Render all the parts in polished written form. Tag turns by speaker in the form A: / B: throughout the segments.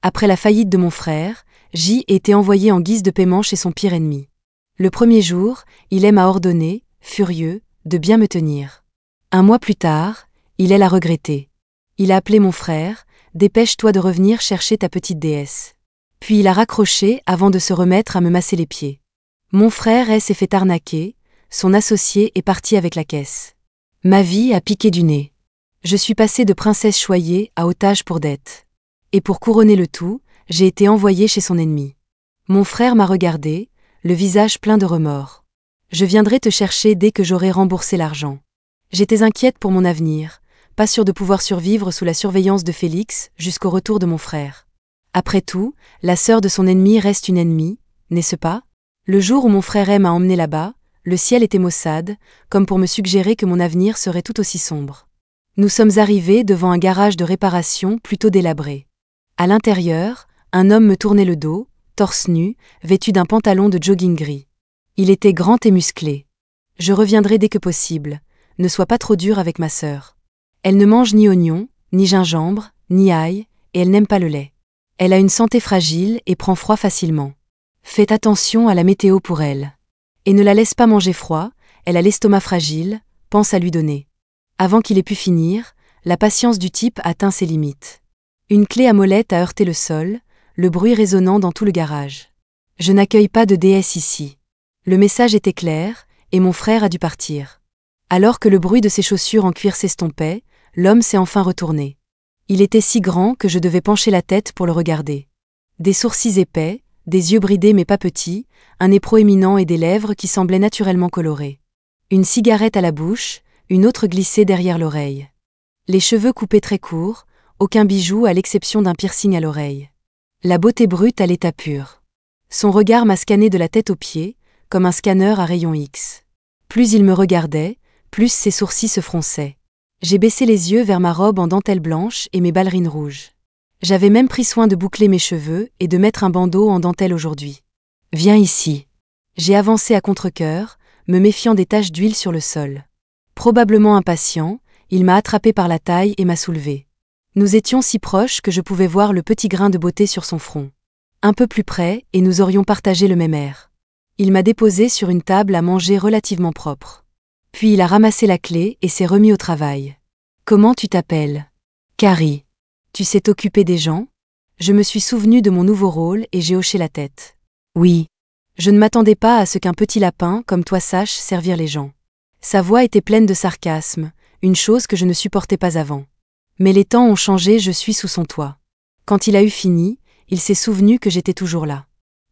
A: Après la faillite de mon frère, J était envoyé en guise de paiement chez son pire ennemi. Le premier jour, il m'a ordonné, furieux, de bien me tenir. Un mois plus tard, il l'a regretté. Il a appelé mon frère, « Dépêche-toi de revenir chercher ta petite déesse ». Puis il a raccroché avant de se remettre à me masser les pieds. Mon frère s'est fait arnaquer, son associé est parti avec la caisse. Ma vie a piqué du nez. Je suis passée de princesse choyée à otage pour dette. Et pour couronner le tout, j'ai été envoyée chez son ennemi. Mon frère m'a regardé, le visage plein de remords. Je viendrai te chercher dès que j'aurai remboursé l'argent. J'étais inquiète pour mon avenir, pas sûre de pouvoir survivre sous la surveillance de Félix jusqu'au retour de mon frère. Après tout, la sœur de son ennemi reste une ennemie, n'est-ce pas? Le jour où mon frère m'a emmené là-bas, le ciel était maussade, comme pour me suggérer que mon avenir serait tout aussi sombre. Nous sommes arrivés devant un garage de réparation plutôt délabré. À l'intérieur, un homme me tournait le dos, torse nu, vêtu d'un pantalon de jogging gris. Il était grand et musclé. Je reviendrai dès que possible, ne sois pas trop dur avec ma sœur. Elle ne mange ni oignons, ni gingembre, ni ail, et elle n'aime pas le lait. Elle a une santé fragile et prend froid facilement. Faites attention à la météo pour elle. Et ne la laisse pas manger froid, elle a l'estomac fragile, pense à lui donner. Avant qu'il ait pu finir, la patience du type atteint ses limites. Une clé à molette a heurté le sol, le bruit résonnant dans tout le garage. Je n'accueille pas de déesse ici. Le message était clair, et mon frère a dû partir. Alors que le bruit de ses chaussures en cuir s'estompait, l'homme s'est enfin retourné. Il était si grand que je devais pencher la tête pour le regarder. Des sourcils épais, des yeux bridés mais pas petits, un nez proéminent et des lèvres qui semblaient naturellement colorées. Une cigarette à la bouche, une autre glissée derrière l'oreille. Les cheveux coupés très courts, aucun bijou à l'exception d'un piercing à l'oreille. La beauté brute à l'état pur. Son regard m'a scanné de la tête aux pieds, comme un scanner à rayon X. Plus il me regardait, plus ses sourcils se fronçaient. J'ai baissé les yeux vers ma robe en dentelle blanche et mes ballerines rouges. J'avais même pris soin de boucler mes cheveux et de mettre un bandeau en dentelle aujourd'hui. « Viens ici. » J'ai avancé à contre-cœur, me méfiant des taches d'huile sur le sol. Probablement impatient, il m'a attrapé par la taille et m'a soulevé. Nous étions si proches que je pouvais voir le petit grain de beauté sur son front. Un peu plus près et nous aurions partagé le même air. Il m'a déposé sur une table à manger relativement propre. Puis il a ramassé la clé et s'est remis au travail. « Comment tu t'appelles ?»« Carrie. Tu sais t'occuper des gens ?» Je me suis souvenu de mon nouveau rôle et j'ai hoché la tête. « Oui. » Je ne m'attendais pas à ce qu'un petit lapin comme toi sache servir les gens. Sa voix était pleine de sarcasme, une chose que je ne supportais pas avant. Mais les temps ont changé, je suis sous son toit. Quand il a eu fini, il s'est souvenu que j'étais toujours là.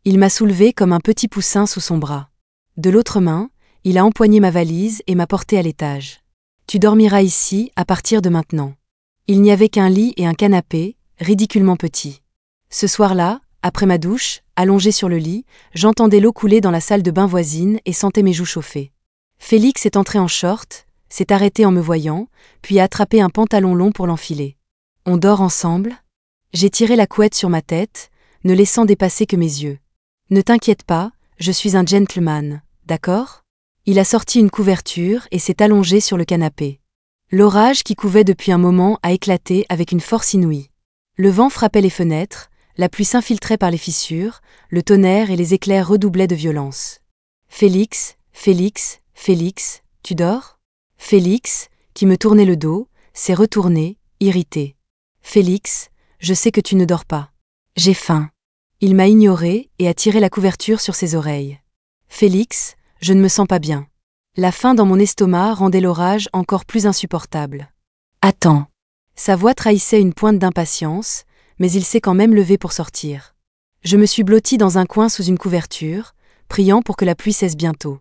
A: Il m'a soulevé comme un petit poussin sous son bras. De l'autre main, il a empoigné ma valise et m'a porté à l'étage. « Tu dormiras ici à partir de maintenant. » Il n'y avait qu'un lit et un canapé, ridiculement petits. Ce soir-là, après ma douche, allongé sur le lit, j'entendais l'eau couler dans la salle de bain voisine et sentais mes joues chauffées. Félix est entré en short, s'est arrêté en me voyant, puis a attrapé un pantalon long pour l'enfiler. « On dort ensemble ?» J'ai tiré la couette sur ma tête, ne laissant dépasser que mes yeux. « Ne t'inquiète pas, je suis un gentleman, d'accord ?» Il a sorti une couverture et s'est allongé sur le canapé. L'orage qui couvait depuis un moment a éclaté avec une force inouïe. Le vent frappait les fenêtres, la pluie s'infiltrait par les fissures, le tonnerre et les éclairs redoublaient de violence. « Félix, Félix, Félix, tu dors ?» Félix, qui me tournait le dos, s'est retourné, irrité. « Félix, je sais que tu ne dors pas. J'ai faim. » Il m'a ignoré et a tiré la couverture sur ses oreilles. « Félix, je ne me sens pas bien. » La faim dans mon estomac rendait l'orage encore plus insupportable. « Attends. » Sa voix trahissait une pointe d'impatience, mais il s'est quand même levé pour sortir. Je me suis blottie dans un coin sous une couverture, priant pour que la pluie cesse bientôt.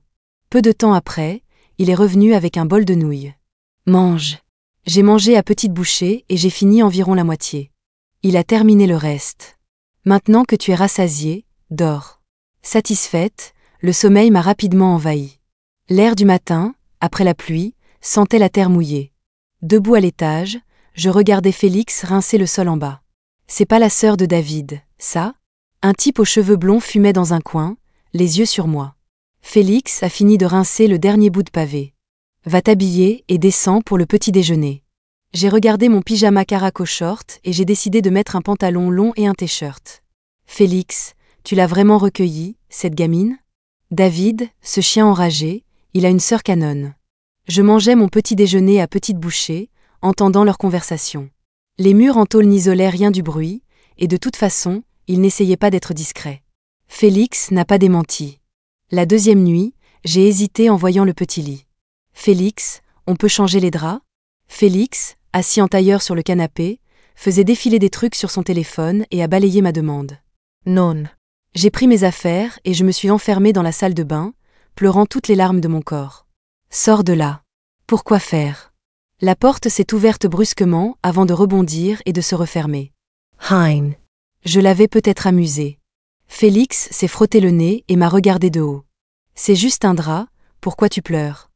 A: Peu de temps après, il est revenu avec un bol de nouilles. « Mange. » J'ai mangé à petites bouchées et j'ai fini environ la moitié. Il a terminé le reste. « Maintenant que tu es rassasiée, dors. » Satisfaite, le sommeil m'a rapidement envahie. L'air du matin, après la pluie, sentait la terre mouillée. Debout à l'étage, je regardais Félix rincer le sol en bas. C'est pas la sœur de David, ça? Un type aux cheveux blonds fumait dans un coin, les yeux sur moi. Félix a fini de rincer le dernier bout de pavé. Va t'habiller et descends pour le petit déjeuner. J'ai regardé mon pyjama caraco short et j'ai décidé de mettre un pantalon long et un t-shirt. Félix, tu l'as vraiment recueillie, cette gamine? David, ce chien enragé, il a une sœur canonne. Je mangeais mon petit déjeuner à petites bouchées, entendant leur conversation. Les murs en tôle n'isolaient rien du bruit, et de toute façon, ils n'essayaient pas d'être discrets. Félix n'a pas démenti. La deuxième nuit, j'ai hésité en voyant le petit lit. Félix, on peut changer les draps? Félix, assis en tailleur sur le canapé, faisait défiler des trucs sur son téléphone et a balayé ma demande. Non. J'ai pris mes affaires et je me suis enfermée dans la salle de bain, pleurant toutes les larmes de mon corps. Sors de là. Pourquoi faire? La porte s'est ouverte brusquement avant de rebondir et de se refermer. Hein. Je l'avais peut-être amusé. Félix s'est frotté le nez et m'a regardé de haut. C'est juste un drap, pourquoi tu pleures?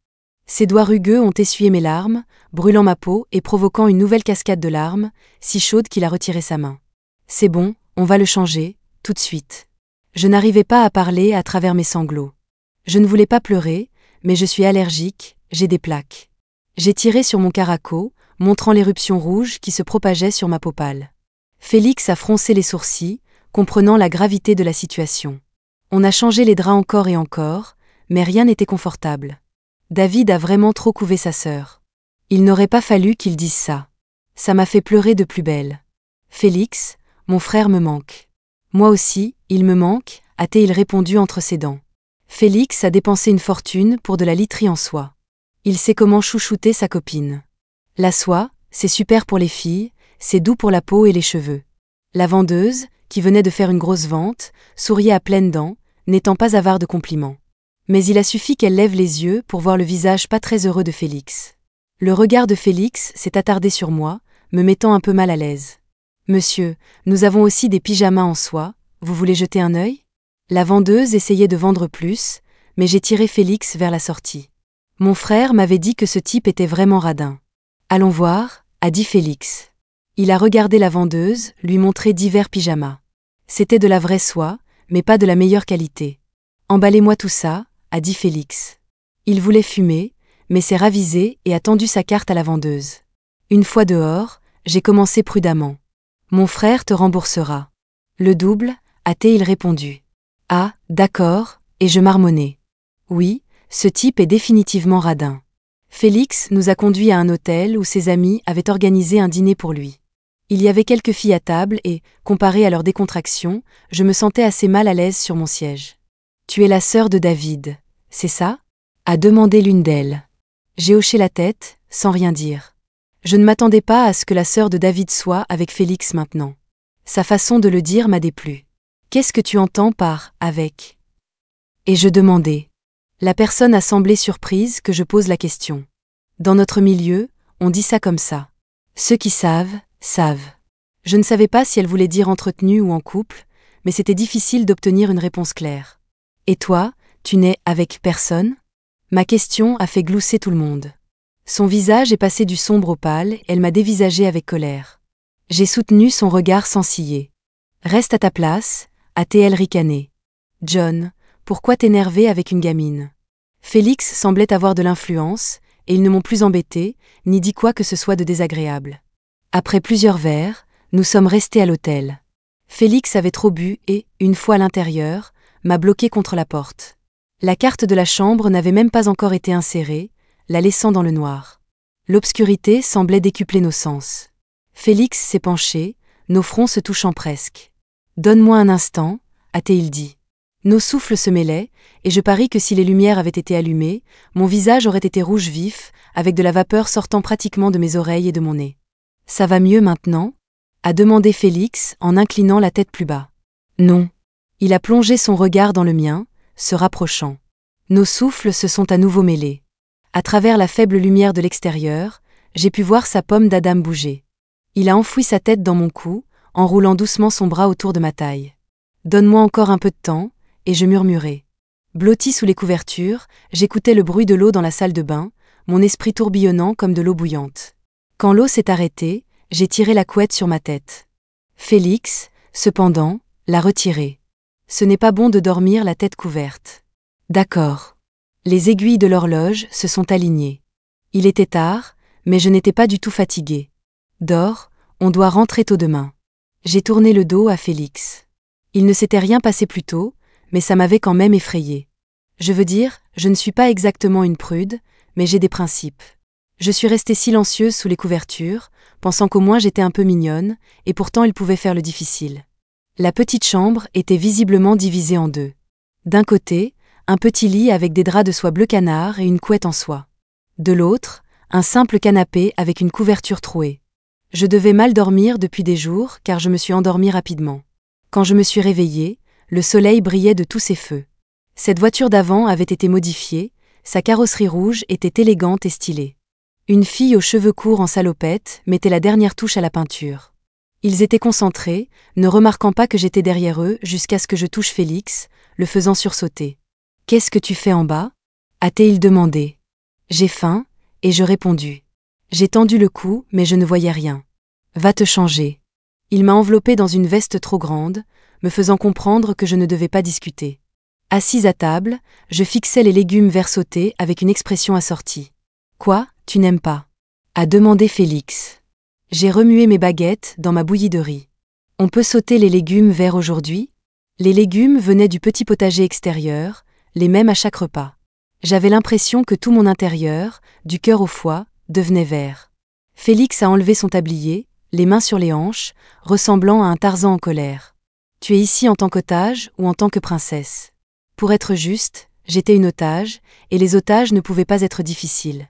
A: Ses doigts rugueux ont essuyé mes larmes, brûlant ma peau et provoquant une nouvelle cascade de larmes, si chaude qu'il a retiré sa main. C'est bon, on va le changer, tout de suite. Je n'arrivais pas à parler à travers mes sanglots. Je ne voulais pas pleurer, mais je suis allergique, j'ai des plaques. J'ai tiré sur mon caraco, montrant l'éruption rouge qui se propageait sur ma peau pâle. Félix a froncé les sourcils, comprenant la gravité de la situation. On a changé les draps encore et encore, mais rien n'était confortable. David a vraiment trop couvé sa sœur. Il n'aurait pas fallu qu'il dise ça. Ça m'a fait pleurer de plus belle. Félix, mon frère me manque. Moi aussi, il me manque, a-t-il répondu entre ses dents. Félix a dépensé une fortune pour de la literie en soie. Il sait comment chouchouter sa copine. La soie, c'est super pour les filles, c'est doux pour la peau et les cheveux. La vendeuse, qui venait de faire une grosse vente, souriait à pleines dents, n'étant pas avare de compliments. Mais il a suffi qu'elle lève les yeux pour voir le visage pas très heureux de Félix. Le regard de Félix s'est attardé sur moi, me mettant un peu mal à l'aise. « Monsieur, nous avons aussi des pyjamas en soie, vous voulez jeter un œil ?» La vendeuse essayait de vendre plus, mais j'ai tiré Félix vers la sortie. Mon frère m'avait dit que ce type était vraiment radin. « Allons voir », a dit Félix. Il a regardé la vendeuse, lui montrer divers pyjamas. C'était de la vraie soie, mais pas de la meilleure qualité. « Emballez-moi tout ça », a dit Félix. Il voulait fumer, mais s'est ravisé et a tendu sa carte à la vendeuse. Une fois dehors, j'ai commencé prudemment. « Mon frère te remboursera. » Le double, a-t-il répondu. « Ah, d'accord, et je marmonnais. »« Oui, ce type est définitivement radin. » Félix nous a conduits à un hôtel où ses amis avaient organisé un dîner pour lui. Il y avait quelques filles à table et, comparé à leur décontraction, je me sentais assez mal à l'aise sur mon siège. « Tu es la sœur de David, c'est ça ?» a demandé l'une d'elles. J'ai hoché la tête, sans rien dire. Je ne m'attendais pas à ce que la sœur de David soit avec Félix maintenant. Sa façon de le dire m'a déplu. « Qu'est-ce que tu entends par « avec » et je demandai. La personne a semblé surprise que je pose la question. Dans notre milieu, on dit ça comme ça. Ceux qui savent, savent. Je ne savais pas si elle voulait dire entretenu ou en couple, mais c'était difficile d'obtenir une réponse claire. Et toi, tu n'es avec personne? Ma question a fait glousser tout le monde. Son visage est passé du sombre au pâle, elle m'a dévisagé avec colère. J'ai soutenu son regard sans ciller. Reste à ta place, a-t-elle ricané. John, pourquoi t'énerver avec une gamine? Félix semblait avoir de l'influence, et ils ne m'ont plus embêté, ni dit quoi que ce soit de désagréable. Après plusieurs verres, nous sommes restés à l'hôtel. Félix avait trop bu et, une fois à l'intérieur, m'a bloqué contre la porte. La carte de la chambre n'avait même pas encore été insérée, la laissant dans le noir. L'obscurité semblait décupler nos sens. Félix s'est penché, nos fronts se touchant presque. « Donne-moi un instant », a-t-il dit. Nos souffles se mêlaient, et je parie que si les lumières avaient été allumées, mon visage aurait été rouge vif, avec de la vapeur sortant pratiquement de mes oreilles et de mon nez. « Ça va mieux maintenant ?» a demandé Félix en inclinant la tête plus bas. « Non. » Il a plongé son regard dans le mien, se rapprochant. Nos souffles se sont à nouveau mêlés. À travers la faible lumière de l'extérieur, j'ai pu voir sa pomme d'Adam bouger. Il a enfoui sa tête dans mon cou, enroulant doucement son bras autour de ma taille. « Donne-moi encore un peu de temps », et je murmurai. Blotti sous les couvertures, j'écoutais le bruit de l'eau dans la salle de bain, mon esprit tourbillonnant comme de l'eau bouillante. Quand l'eau s'est arrêtée, j'ai tiré la couette sur ma tête. Félix, cependant, l'a retirée. Ce n'est pas bon de dormir la tête couverte. D'accord. Les aiguilles de l'horloge se sont alignées. Il était tard, mais je n'étais pas du tout fatiguée. Dors, on doit rentrer tôt demain. J'ai tourné le dos à Félix. Il ne s'était rien passé plus tôt, mais ça m'avait quand même effrayée. Je veux dire, je ne suis pas exactement une prude, mais j'ai des principes. Je suis restée silencieuse sous les couvertures, pensant qu'au moins j'étais un peu mignonne, et pourtant il pouvait faire le difficile. La petite chambre était visiblement divisée en deux. D'un côté, un petit lit avec des draps de soie bleu canard et une couette en soie. De l'autre, un simple canapé avec une couverture trouée. Je devais mal dormir depuis des jours car je me suis endormie rapidement. Quand je me suis réveillée, le soleil brillait de tous ses feux. Cette voiture d'avant avait été modifiée, sa carrosserie rouge était élégante et stylée. Une fille aux cheveux courts en salopette mettait la dernière touche à la peinture. Ils étaient concentrés, ne remarquant pas que j'étais derrière eux jusqu'à ce que je touche Félix, le faisant sursauter. « Qu'est-ce que tu fais en bas » a-t-il demandé. J'ai faim, et je répondis. J'ai tendu le cou, mais je ne voyais rien. Va te changer. Il m'a enveloppée dans une veste trop grande, me faisant comprendre que je ne devais pas discuter. Assise à table, je fixais les légumes verts sautés avec une expression assortie. Quoi, tu n'aimes pas ? A demandé Félix. J'ai remué mes baguettes dans ma bouillie de riz. On peut sauter les légumes verts aujourd'hui ? Les légumes venaient du petit potager extérieur, les mêmes à chaque repas. J'avais l'impression que tout mon intérieur, du cœur au foie, devenait vert. Félix a enlevé son tablier, les mains sur les hanches, ressemblant à un Tarzan en colère. Tu es ici en tant qu'otage ou en tant que princesse ? Pour être juste, j'étais une otage, et les otages ne pouvaient pas être difficiles.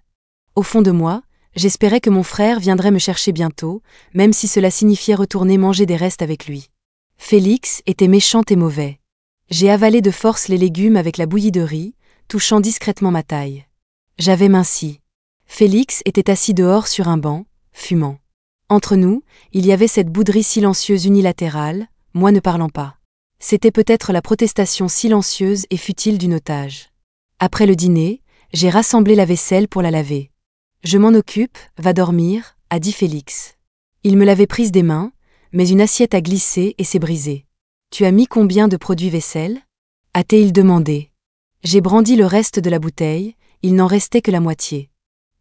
A: Au fond de moi, j'espérais que mon frère viendrait me chercher bientôt, même si cela signifiait retourner manger des restes avec lui. Félix était méchant et mauvais. J'ai avalé de force les légumes avec la bouillie de riz, touchant discrètement ma taille. J'avais minci. Félix était assis dehors sur un banc, fumant. Entre nous, il y avait cette bouderie silencieuse unilatérale, moi ne parlant pas. C'était peut-être la protestation silencieuse et futile d'une otage. Après le dîner, j'ai rassemblé la vaisselle pour la laver. Je m'en occupe, va dormir, a dit Félix. Il me l'avait prise des mains, mais une assiette a glissé et s'est brisée. Tu as mis combien de produits vaisselle ? A-t-il demandé. J'ai brandi le reste de la bouteille, il n'en restait que la moitié.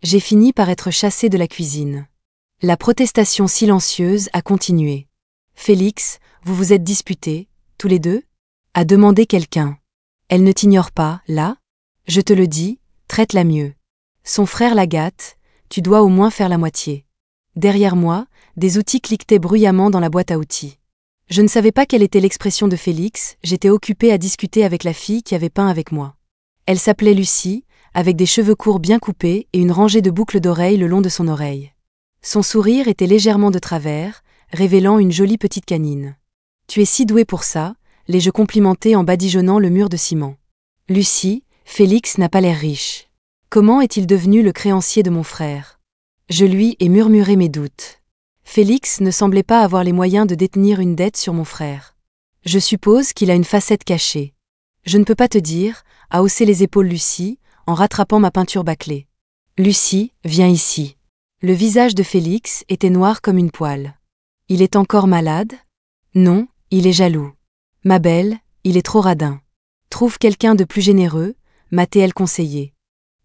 A: J'ai fini par être chassée de la cuisine. La protestation silencieuse a continué. Félix, vous vous êtes disputés, tous les deux ? A demandé quelqu'un. Elle ne t'ignore pas, là ? Je te le dis, traite-la mieux. Son frère la gâte, tu dois au moins faire la moitié. Derrière moi, des outils cliquetaient bruyamment dans la boîte à outils. Je ne savais pas quelle était l'expression de Félix, j'étais occupée à discuter avec la fille qui avait peint avec moi. Elle s'appelait Lucie, avec des cheveux courts bien coupés et une rangée de boucles d'oreilles le long de son oreille. Son sourire était légèrement de travers, révélant une jolie petite canine. « Tu es si douée pour ça », l'ai-je complimenté en badigeonnant le mur de ciment. « Lucie, Félix n'a pas l'air riche. Comment est-il devenu le créancier de mon frère ?» Je lui ai murmuré mes doutes. Félix ne semblait pas avoir les moyens de détenir une dette sur mon frère. Je suppose qu'il a une facette cachée. Je ne peux pas te dire, a haussé les épaules Lucie, en rattrapant ma peinture bâclée. Lucie, viens ici. Le visage de Félix était noir comme une poêle. Il est encore malade ? Non, il est jaloux. Ma belle, il est trop radin. Trouve quelqu'un de plus généreux, m'a-t-elle conseillé.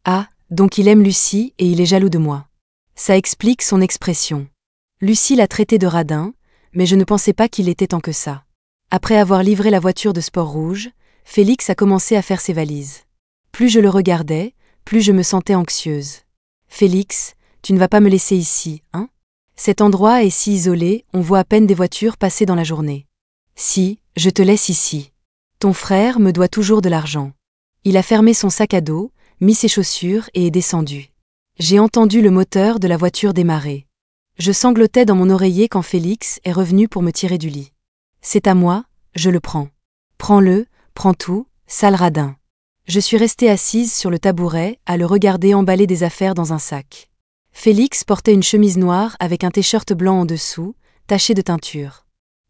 A: Ah, donc il aime Lucie et il est jaloux de moi. Ça explique son expression. Lucie l'a traité de radin, mais je ne pensais pas qu'il était tant que ça. Après avoir livré la voiture de sport rouge, Félix a commencé à faire ses valises. Plus je le regardais, plus je me sentais anxieuse. Félix, tu ne vas pas me laisser ici, hein ? Cet endroit est si isolé, on voit à peine des voitures passer dans la journée. Si, je te laisse ici. Ton frère me doit toujours de l'argent. Il a fermé son sac à dos, mis ses chaussures et est descendu. J'ai entendu le moteur de la voiture démarrer. Je sanglotais dans mon oreiller quand Félix est revenu pour me tirer du lit. C'est à moi, je le prends. Prends-le, prends tout, sale radin. Je suis restée assise sur le tabouret à le regarder emballer des affaires dans un sac. Félix portait une chemise noire avec un t-shirt blanc en dessous, taché de teinture.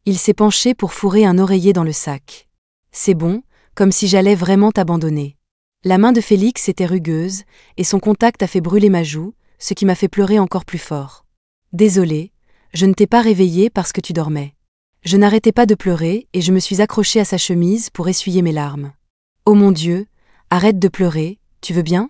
A: Il s'est penché pour fourrer un oreiller dans le sac. C'est bon, comme si j'allais vraiment t'abandonner. La main de Félix était rugueuse, et son contact a fait brûler ma joue, ce qui m'a fait pleurer encore plus fort. Désolée, je ne t'ai pas réveillée parce que tu dormais. Je n'arrêtais pas de pleurer et je me suis accrochée à sa chemise pour essuyer mes larmes. Oh mon Dieu, arrête de pleurer, tu veux bien ?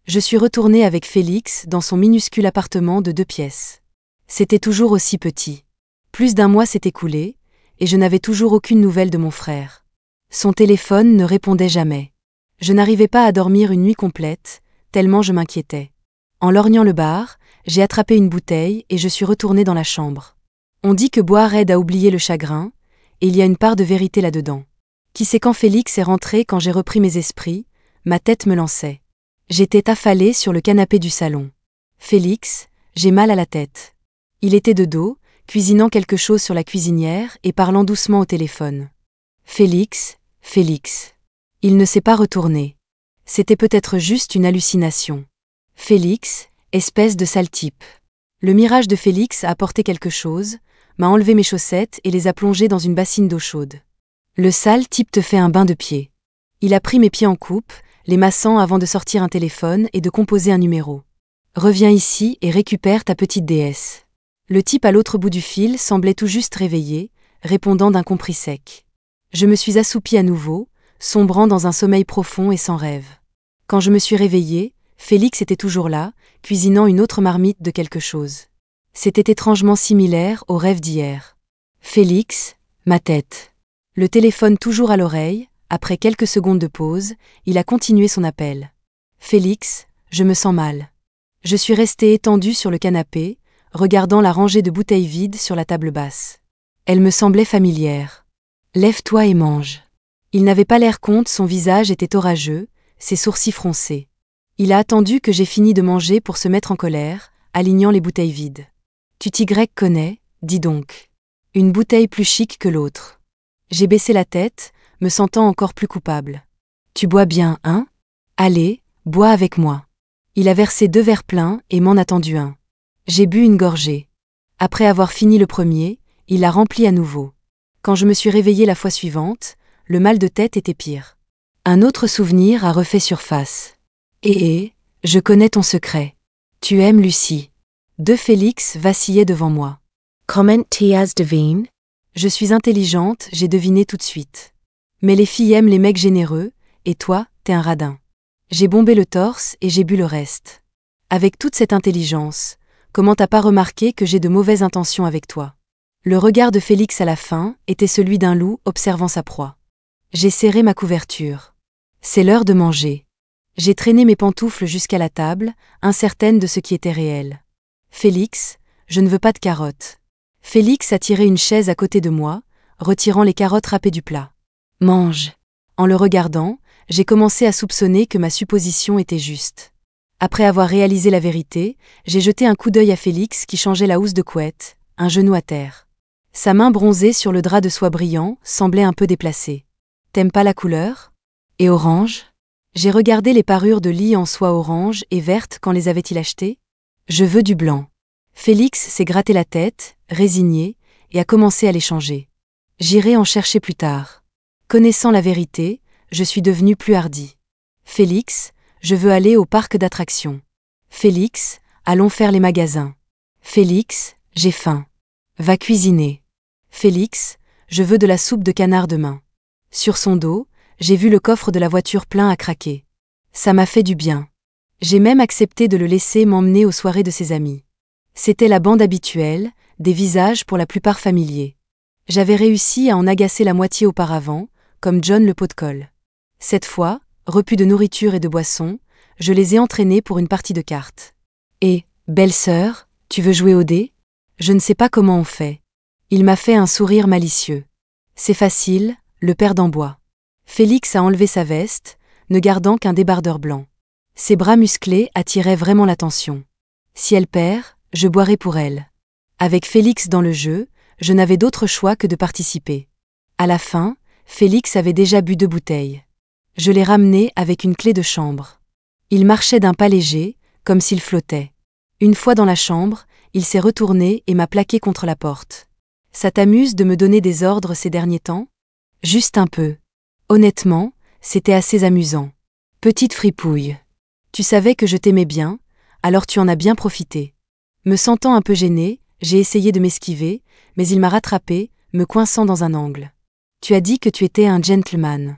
A: Je suis retournée avec Félix dans son minuscule appartement de 2 pièces. C'était toujours aussi petit. Plus d'un mois s'est écoulé, et je n'avais toujours aucune nouvelle de mon frère. Son téléphone ne répondait jamais. Je n'arrivais pas à dormir une nuit complète, tellement je m'inquiétais. En lorgnant le bar, j'ai attrapé une bouteille et je suis retournée dans la chambre. On dit que boire aide à oublier le chagrin, et il y a une part de vérité là-dedans. Qui sait quand Félix est rentré quand j'ai repris mes esprits, ma tête me lançait. J'étais affalée sur le canapé du salon. Félix, j'ai mal à la tête. Il était de dos, cuisinant quelque chose sur la cuisinière et parlant doucement au téléphone. Félix, Félix. Il ne s'est pas retourné. C'était peut-être juste une hallucination. Félix, espèce de sale type. Le mirage de Félix a apporté quelque chose, m'a enlevé mes chaussettes et les a plongées dans une bassine d'eau chaude. Le sale type te fait un bain de pied. Il a pris mes pieds en coupe, les massant avant de sortir un téléphone et de composer un numéro. Reviens ici et récupère ta petite déesse. Le type à l'autre bout du fil semblait tout juste réveillé, répondant d'un compris sec. Je me suis assoupie à nouveau, sombrant dans un sommeil profond et sans rêve. Quand je me suis réveillée, Félix était toujours là, cuisinant une autre marmite de quelque chose. C'était étrangement similaire au rêve d'hier. Félix, ma tête. Le téléphone toujours à l'oreille, après quelques secondes de pause, il a continué son appel. Félix, je me sens mal. Je suis restée étendue sur le canapé, regardant la rangée de bouteilles vides sur la table basse. Elle me semblait familière. Lève-toi et mange. Il n'avait pas l'air content, son visage était orageux, ses sourcils froncés. Il a attendu que j'ai fini de manger pour se mettre en colère, alignant les bouteilles vides. Tu t'y connais, dis donc. Une bouteille plus chic que l'autre. J'ai baissé la tête, me sentant encore plus coupable. Tu bois bien, hein? Allez, bois avec moi. Il a versé 2 verres pleins et m'en a tendu un. J'ai bu une gorgée. Après avoir fini le premier, il l'a rempli à nouveau. Quand je me suis réveillée la fois suivante, le mal de tête était pire. Un autre souvenir a refait surface. Je connais ton secret. Tu aimes Lucie. 2 Félix vacillaient devant moi. Comment t'as deviné? Je suis intelligente, j'ai deviné tout de suite. Mais les filles aiment les mecs généreux, et toi, t'es un radin. J'ai bombé le torse et j'ai bu le reste. Avec toute cette intelligence, comment t'as pas remarqué que j'ai de mauvaises intentions avec toi? Le regard de Félix à la fin était celui d'un loup observant sa proie. J'ai serré ma couverture. C'est l'heure de manger. J'ai traîné mes pantoufles jusqu'à la table, incertaine de ce qui était réel. Félix, je ne veux pas de carottes. Félix a tiré une chaise à côté de moi, retirant les carottes râpées du plat. Mange. En le regardant, j'ai commencé à soupçonner que ma supposition était juste. Après avoir réalisé la vérité, j'ai jeté un coup d'œil à Félix qui changeait la housse de couette, un genou à terre. Sa main bronzée sur le drap de soie brillant semblait un peu déplacée. T'aimes pas la couleur? Et orange? J'ai regardé les parures de lit en soie orange et verte quand les avait-il achetées? Je veux du blanc. Félix s'est gratté la tête, résigné, et a commencé à les changer. J'irai en chercher plus tard. Connaissant la vérité, je suis devenue plus hardie. Félix, je veux aller au parc d'attractions. Félix, allons faire les magasins. Félix, j'ai faim. Va cuisiner. Félix, je veux de la soupe de canard demain. Sur son dos, j'ai vu le coffre de la voiture plein à craquer. Ça m'a fait du bien. J'ai même accepté de le laisser m'emmener aux soirées de ses amis. C'était la bande habituelle, des visages pour la plupart familiers. J'avais réussi à en agacer la moitié auparavant, comme John le pot de colle. Cette fois, repus de nourriture et de boissons, je les ai entraînés pour une partie de cartes. Et, belle-sœur, tu veux jouer au dé? Je ne sais pas comment on fait. Il m'a fait un sourire malicieux. C'est facile, le père d'Amboise. Félix a enlevé sa veste, ne gardant qu'un débardeur blanc. Ses bras musclés attiraient vraiment l'attention. Si elle perd, je boirai pour elle. Avec Félix dans le jeu, je n'avais d'autre choix que de participer. À la fin, Félix avait déjà bu 2 bouteilles. Je l'ai ramené avec une clé de chambre. Il marchait d'un pas léger, comme s'il flottait. Une fois dans la chambre, il s'est retourné et m'a plaqué contre la porte. Ça t'amuse de me donner des ordres ces derniers temps? Juste un peu. Honnêtement, c'était assez amusant. Petite fripouille. Tu savais que je t'aimais bien, alors tu en as bien profité. Me sentant un peu gênée, j'ai essayé de m'esquiver, mais il m'a rattrapé, me coinçant dans un angle. Tu as dit que tu étais un gentleman.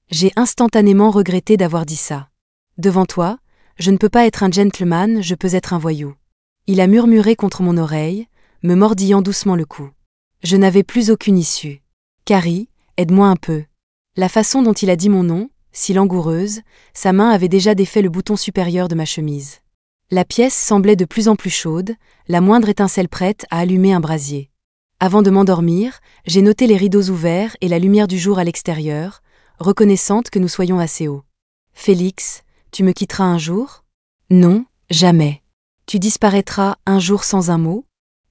A: J'ai instantanément regretté d'avoir dit ça. Devant toi, Je ne peux pas être un gentleman, je peux être un voyou. Il a murmuré contre mon oreille, me mordillant doucement le cou. Je n'avais plus aucune issue. Carrie, aide-moi un peu. La façon dont il a dit mon nom, si langoureuse, sa main avait déjà défait le bouton supérieur de ma chemise. La pièce semblait de plus en plus chaude, la moindre étincelle prête à allumer un brasier. Avant de m'endormir, j'ai noté les rideaux ouverts et la lumière du jour à l'extérieur, reconnaissante que nous soyons assez haut. Félix, tu me quitteras un jour ? Non, jamais. Tu disparaîtras un jour sans un mot ?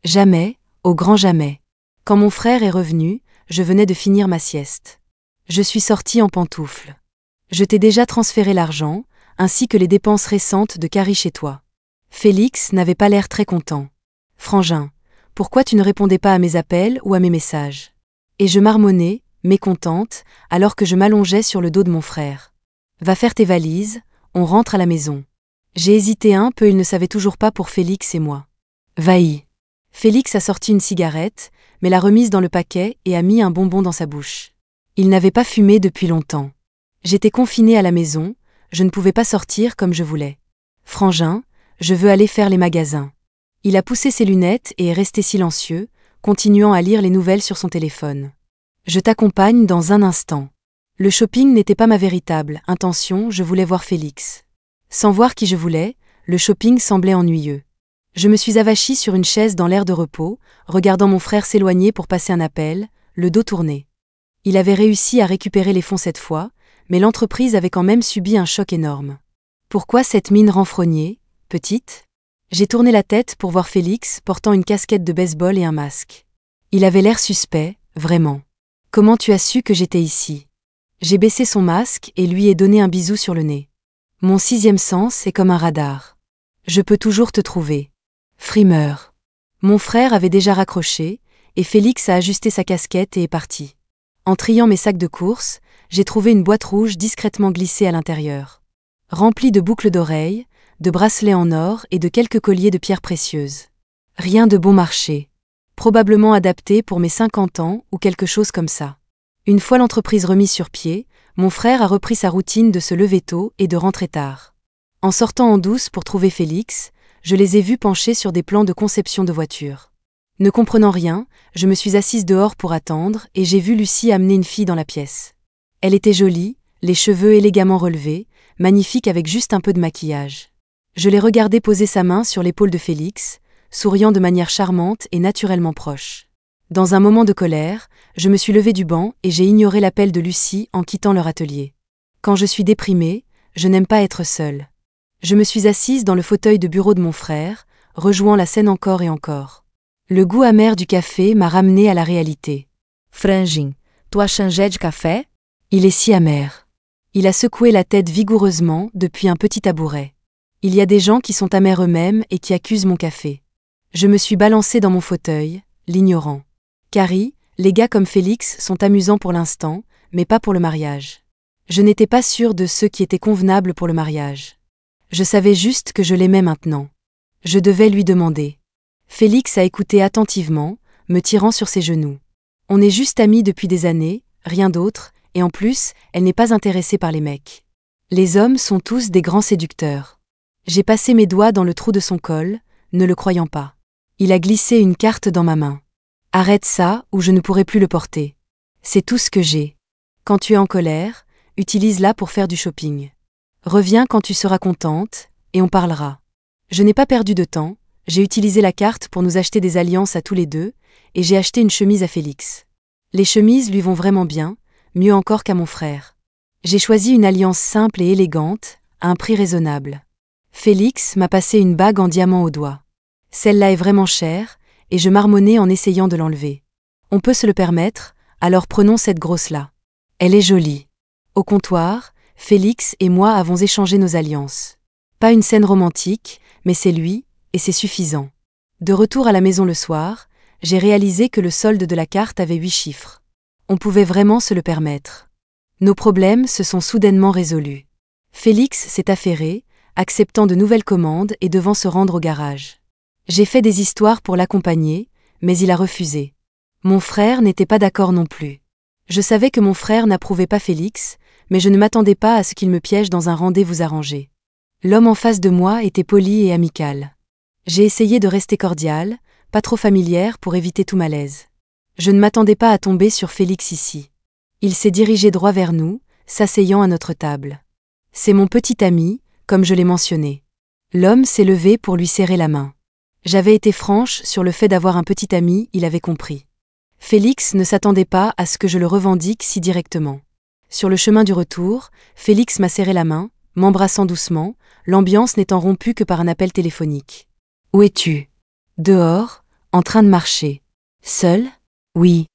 A: Jamais, au grand jamais. Quand mon frère est revenu, je venais de finir ma sieste. Je suis sortie en pantoufles. Je t'ai déjà transféré l'argent, ainsi que les dépenses récentes de Carrie chez toi. Félix n'avait pas l'air très content. Frangin, pourquoi tu ne répondais pas à mes appels ou à mes messages ? Et je marmonnais, mécontente, alors que je m'allongeais sur le dos de mon frère. Va faire tes valises, on rentre à la maison. J'ai hésité un peu, il ne savait toujours pas pour Félix et moi. Va-y. Félix a sorti une cigarette, mais l'a remise dans le paquet et a mis un bonbon dans sa bouche. Il n'avait pas fumé depuis longtemps. J'étais confinée à la maison, je ne pouvais pas sortir comme je voulais. Frangin, je veux aller faire les magasins. Il a poussé ses lunettes et est resté silencieux, continuant à lire les nouvelles sur son téléphone. Je t'accompagne dans un instant. Le shopping n'était pas ma véritable intention, je voulais voir Félix. Sans voir qui je voulais, le shopping semblait ennuyeux. Je me suis avachie sur une chaise dans l'air de repos, regardant mon frère s'éloigner pour passer un appel, le dos tourné. Il avait réussi à récupérer les fonds cette fois, mais l'entreprise avait quand même subi un choc énorme. Pourquoi cette mine renfrognée, petite ? J'ai tourné la tête pour voir Félix portant une casquette de baseball et un masque. Il avait l'air suspect, vraiment. Comment tu as su que j'étais ici ? J'ai baissé son masque et lui ai donné un bisou sur le nez. Mon sixième sens est comme un radar. Je peux toujours te trouver. Frimeur. Mon frère avait déjà raccroché, et Félix a ajusté sa casquette et est parti. En triant mes sacs de course, j'ai trouvé une boîte rouge discrètement glissée à l'intérieur. Remplie de boucles d'oreilles, de bracelets en or et de quelques colliers de pierres précieuses. Rien de bon marché. Probablement adapté pour mes 50 ans ou quelque chose comme ça. Une fois l'entreprise remise sur pied, mon frère a repris sa routine de se lever tôt et de rentrer tard. En sortant en douce pour trouver Félix, je les ai vus penchés sur des plans de conception de voiture. Ne comprenant rien, je me suis assise dehors pour attendre et j'ai vu Lucie amener une fille dans la pièce. Elle était jolie, les cheveux élégamment relevés, magnifique avec juste un peu de maquillage. Je l'ai regardée poser sa main sur l'épaule de Félix, souriant de manière charmante et naturellement proche. Dans un moment de colère, je me suis levée du banc et j'ai ignoré l'appel de Lucie en quittant leur atelier. Quand je suis déprimée, je n'aime pas être seule. Je me suis assise dans le fauteuil de bureau de mon frère, rejouant la scène encore et encore. Le goût amer du café m'a ramenée à la réalité. Frangin, tu as changé de café ? Il est si amer. Il a secoué la tête vigoureusement depuis un petit tabouret. Il y a des gens qui sont amers eux-mêmes et qui accusent mon café. Je me suis balancée dans mon fauteuil, l'ignorant. Carrie, les gars comme Félix sont amusants pour l'instant, mais pas pour le mariage. Je n'étais pas sûre de ceux qui étaient convenables pour le mariage. Je savais juste que je l'aimais maintenant. Je devais lui demander. Félix a écouté attentivement, me tirant sur ses genoux. On est juste amis depuis des années, rien d'autre, et en plus, elle n'est pas intéressée par les mecs. Les hommes sont tous des grands séducteurs. J'ai passé mes doigts dans le trou de son col, ne le croyant pas. Il a glissé une carte dans ma main. Arrête ça ou je ne pourrai plus le porter. C'est tout ce que j'ai. Quand tu es en colère, utilise-la pour faire du shopping. Reviens quand tu seras contente, et on parlera. Je n'ai pas perdu de temps, j'ai utilisé la carte pour nous acheter des alliances à tous les deux, et j'ai acheté une chemise à Félix. Les chemises lui vont vraiment bien, mieux encore qu'à mon frère. J'ai choisi une alliance simple et élégante, à un prix raisonnable. Félix m'a passé une bague en diamant au doigt. Celle-là est vraiment chère, et je marmonnais en essayant de l'enlever. On peut se le permettre, alors prenons cette grosse-là. Elle est jolie. Au comptoir, Félix et moi avons échangé nos alliances. Pas une scène romantique, mais c'est lui, et c'est suffisant. De retour à la maison le soir, j'ai réalisé que le solde de la carte avait 8 chiffres. On pouvait vraiment se le permettre. Nos problèmes se sont soudainement résolus. Félix s'est affairé, acceptant de nouvelles commandes et devant se rendre au garage. J'ai fait des histoires pour l'accompagner, mais il a refusé. Mon frère n'était pas d'accord non plus. Je savais que mon frère n'approuvait pas Félix, mais je ne m'attendais pas à ce qu'il me piège dans un rendez-vous arrangé. L'homme en face de moi était poli et amical. J'ai essayé de rester cordial, pas trop familière pour éviter tout malaise. Je ne m'attendais pas à tomber sur Félix ici. Il s'est dirigé droit vers nous, s'asseyant à notre table. C'est mon petit ami, comme je l'ai mentionné. L'homme s'est levé pour lui serrer la main. J'avais été franche sur le fait d'avoir un petit ami, il avait compris. Félix ne s'attendait pas à ce que je le revendique si directement. Sur le chemin du retour, Félix m'a serré la main, m'embrassant doucement, l'ambiance n'étant rompue que par un appel téléphonique. « Où es-tu ? » ?»« Dehors, en train de marcher. »« Seul ? » ?»« Oui. »«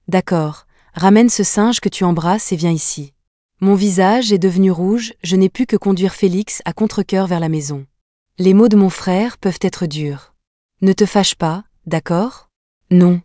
A: D'accord, ramène ce singe que tu embrasses et viens ici. » Mon visage est devenu rouge, je n'ai pu que conduire Félix à contre-cœur vers la maison. Les mots de mon frère peuvent être durs. Ne te fâche pas, d'accord ? Non.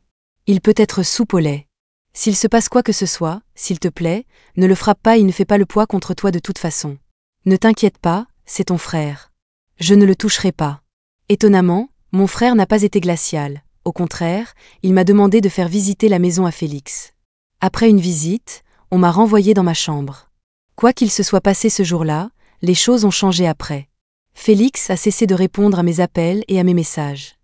A: Il peut être soupe au lait. S'il se passe quoi que ce soit, s'il te plaît, ne le frappe pas, il ne fait pas le poids contre toi de toute façon. Ne t'inquiète pas, c'est ton frère. Je ne le toucherai pas. Étonnamment, mon frère n'a pas été glacial. Au contraire, il m'a demandé de faire visiter la maison à Félix. Après une visite, on m'a renvoyé dans ma chambre. Quoi qu'il se soit passé ce jour-là, les choses ont changé après. Félix a cessé de répondre à mes appels et à mes messages.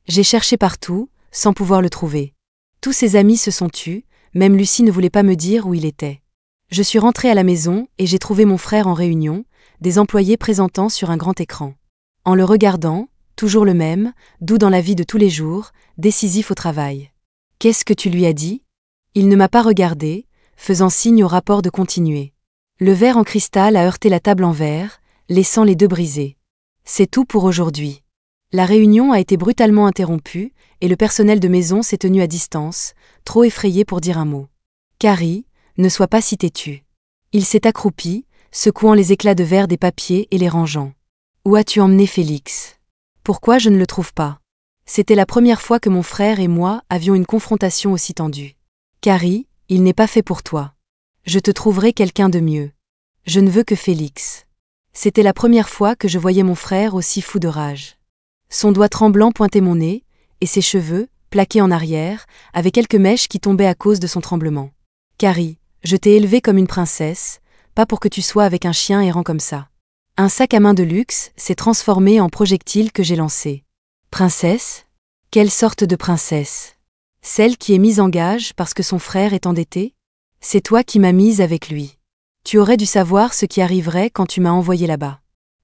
A: J'ai cherché partout, sans pouvoir le trouver. Tous ses amis se sont tus, même Lucie ne voulait pas me dire où il était. Je suis rentrée à la maison et j'ai trouvé mon frère en réunion, des employés présentant sur un grand écran. En le regardant, toujours le même, doux dans la vie de tous les jours, décisif au travail. « Qu'est-ce que tu lui as dit ?» Il ne m'a pas regardé, faisant signe au rapport de continuer. Le verre en cristal a heurté la table en verre, laissant les deux brisés. C'est tout pour aujourd'hui. La réunion a été brutalement interrompue, et le personnel de maison s'est tenu à distance, trop effrayé pour dire un mot. « Carrie, ne sois pas si têtue. » Il s'est accroupi, secouant les éclats de verre des papiers et les rangeant. « Où as-tu emmené Félix ? Pourquoi je ne le trouve pas ?» C'était la première fois que mon frère et moi avions une confrontation aussi tendue. « Carrie, il n'est pas fait pour toi. Je te trouverai quelqu'un de mieux. Je ne veux que Félix. » C'était la première fois que je voyais mon frère aussi fou de rage. Son doigt tremblant pointait mon nez, et ses cheveux, plaqués en arrière, avaient quelques mèches qui tombaient à cause de son tremblement. « Carrie, je t'ai élevée comme une princesse, pas pour que tu sois avec un chien errant comme ça. » Un sac à main de luxe s'est transformé en projectile que j'ai lancé. « Princesse ? Quelle sorte de princesse ? Celle qui est mise en gage parce que son frère est endetté ? C'est toi qui m'as mise avec lui. Tu aurais dû savoir ce qui arriverait quand tu m'as envoyé là-bas.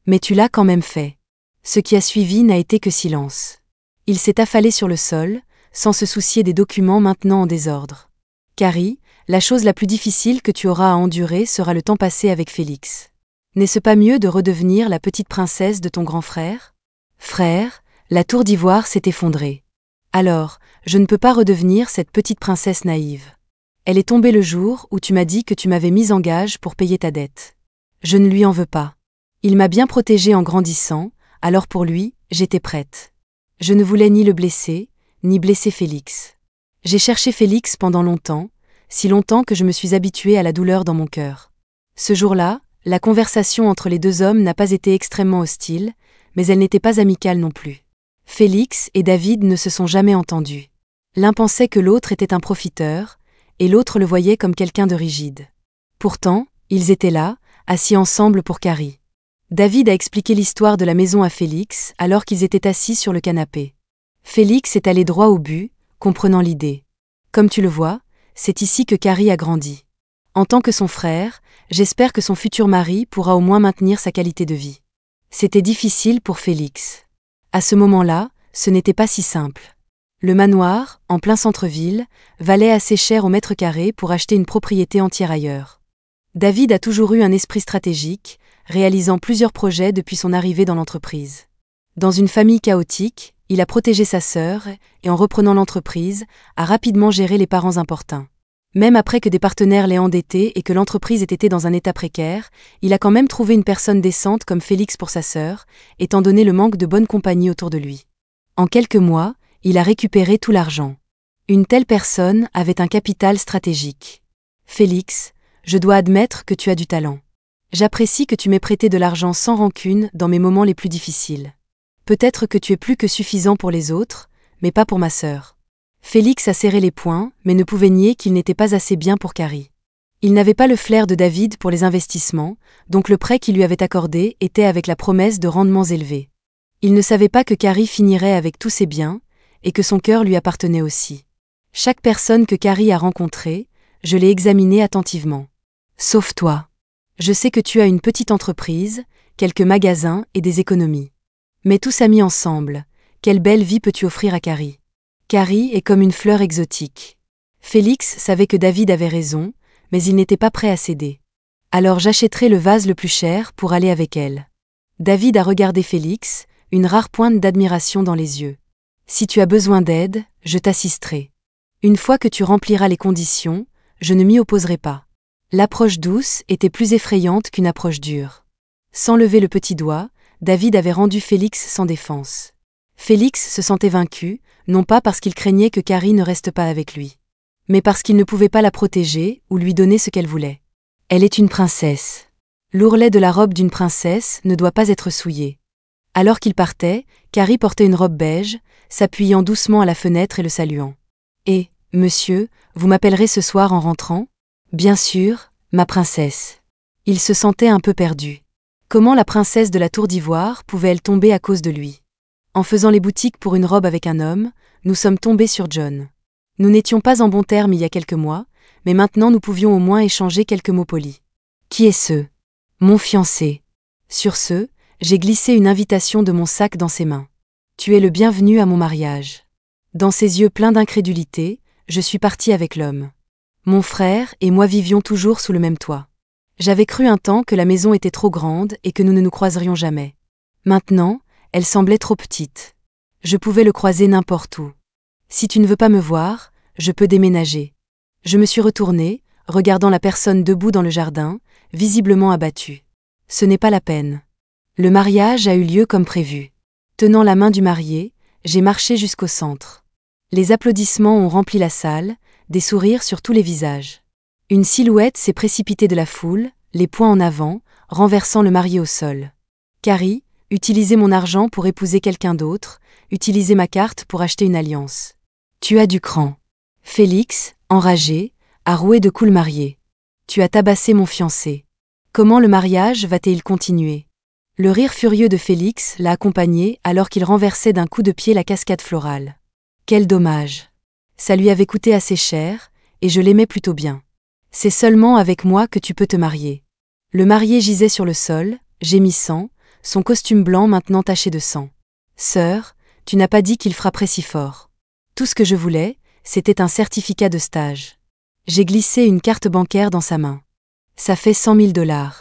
A: Mais tu l'as quand même fait. » Ce qui a suivi n'a été que silence. Il s'est affalé sur le sol, sans se soucier des documents maintenant en désordre. « Carrie, la chose la plus difficile que tu auras à endurer sera le temps passé avec Félix. N'est-ce pas mieux de redevenir la petite princesse de ton grand frère ? » Frère, la tour d'ivoire s'est effondrée. Alors, je ne peux pas redevenir cette petite princesse naïve. Elle est tombée le jour où tu m'as dit que tu m'avais mise en gage pour payer ta dette. Je ne lui en veux pas. Il m'a bien protégée en grandissant, alors pour lui, j'étais prête. Je ne voulais ni le blesser, ni blesser Félix. J'ai cherché Félix pendant longtemps, si longtemps que je me suis habituée à la douleur dans mon cœur. Ce jour-là, la conversation entre les deux hommes n'a pas été extrêmement hostile, mais elle n'était pas amicale non plus. Félix et David ne se sont jamais entendus. L'un pensait que l'autre était un profiteur, et l'autre le voyait comme quelqu'un de rigide. Pourtant, ils étaient là, assis ensemble pour Carrie. David a expliqué l'histoire de la maison à Félix alors qu'ils étaient assis sur le canapé. Félix est allé droit au but, comprenant l'idée. Comme tu le vois, c'est ici que Carrie a grandi. En tant que son frère, j'espère que son futur mari pourra au moins maintenir sa qualité de vie. C'était difficile pour Félix. À ce moment-là, ce n'était pas si simple. Le manoir, en plein centre-ville, valait assez cher au mètre carré pour acheter une propriété entière ailleurs. David a toujours eu un esprit stratégique, réalisant plusieurs projets depuis son arrivée dans l'entreprise. Dans une famille chaotique, il a protégé sa sœur et en reprenant l'entreprise, a rapidement géré les parents importuns. Même après que des partenaires l'aient endetté et que l'entreprise ait été dans un état précaire, il a quand même trouvé une personne décente comme Félix pour sa sœur, étant donné le manque de bonne compagnie autour de lui. En quelques mois, il a récupéré tout l'argent. Une telle personne avait un capital stratégique. Félix, je dois admettre que tu as du talent. J'apprécie que tu m'aies prêté de l'argent sans rancune dans mes moments les plus difficiles. Peut-être que tu es plus que suffisant pour les autres, mais pas pour ma sœur. Félix a serré les poings, mais ne pouvait nier qu'il n'était pas assez bien pour Carrie. Il n'avait pas le flair de David pour les investissements, donc le prêt qu'il lui avait accordé était avec la promesse de rendements élevés. Il ne savait pas que Carrie finirait avec tous ses biens, et que son cœur lui appartenait aussi. Chaque personne que Carrie a rencontrée, je l'ai examinée attentivement. Sauf toi. Je sais que tu as une petite entreprise, quelques magasins et des économies. Mais tout ça mis ensemble, quelle belle vie peux-tu offrir à Carrie? Carrie est comme une fleur exotique. Félix savait que David avait raison, mais il n'était pas prêt à céder. Alors j'achèterai le vase le plus cher pour aller avec elle. David a regardé Félix, une rare pointe d'admiration dans les yeux. Si tu as besoin d'aide, je t'assisterai. Une fois que tu rempliras les conditions, je ne m'y opposerai pas. L'approche douce était plus effrayante qu'une approche dure. Sans lever le petit doigt, David avait rendu Félix sans défense. Félix se sentait vaincu, non pas parce qu'il craignait que Carrie ne reste pas avec lui, mais parce qu'il ne pouvait pas la protéger ou lui donner ce qu'elle voulait. Elle est une princesse. L'ourlet de la robe d'une princesse ne doit pas être souillé. Alors qu'il partait, Carrie portait une robe beige, s'appuyant doucement à la fenêtre et le saluant. « Et, monsieur, vous m'appellerez ce soir en rentrant ? » « Bien sûr, ma princesse. » Il se sentait un peu perdu. Comment la princesse de la Tour d'Ivoire pouvait-elle tomber à cause de lui? En faisant les boutiques pour une robe avec un homme, nous sommes tombés sur John. Nous n'étions pas en bons termes il y a quelques mois, mais maintenant nous pouvions au moins échanger quelques mots polis. Qui est ce? Mon fiancé. Sur ce, j'ai glissé une invitation de mon sac dans ses mains. Tu es le bienvenu à mon mariage. Dans ses yeux pleins d'incrédulité, je suis partie avec l'homme. Mon frère et moi vivions toujours sous le même toit. J'avais cru un temps que la maison était trop grande et que nous ne nous croiserions jamais. Maintenant, elle semblait trop petite. Je pouvais le croiser n'importe où. Si tu ne veux pas me voir, je peux déménager. Je me suis retournée, regardant la personne debout dans le jardin, visiblement abattue. Ce n'est pas la peine. Le mariage a eu lieu comme prévu. Tenant la main du marié, j'ai marché jusqu'au centre. Les applaudissements ont rempli la salle, des sourires sur tous les visages. Une silhouette s'est précipitée de la foule, les poings en avant, renversant le marié au sol. Carrie, utilisez mon argent pour épouser quelqu'un d'autre, utilisez ma carte pour acheter une alliance. Tu as du cran. Félix, enragé, a roué de coups le marié. Tu as tabassé mon fiancé. Comment le mariage va-t-il continuer? Le rire furieux de Félix l'a accompagné alors qu'il renversait d'un coup de pied la cascade florale. Quel dommage. Ça lui avait coûté assez cher, et je l'aimais plutôt bien. C'est seulement avec moi que tu peux te marier. Le marié gisait sur le sol, gémissant, son costume blanc maintenant taché de sang. Sœur, tu n'as pas dit qu'il frapperait si fort. Tout ce que je voulais, c'était un certificat de stage. J'ai glissé une carte bancaire dans sa main. Ça fait 100 000 $.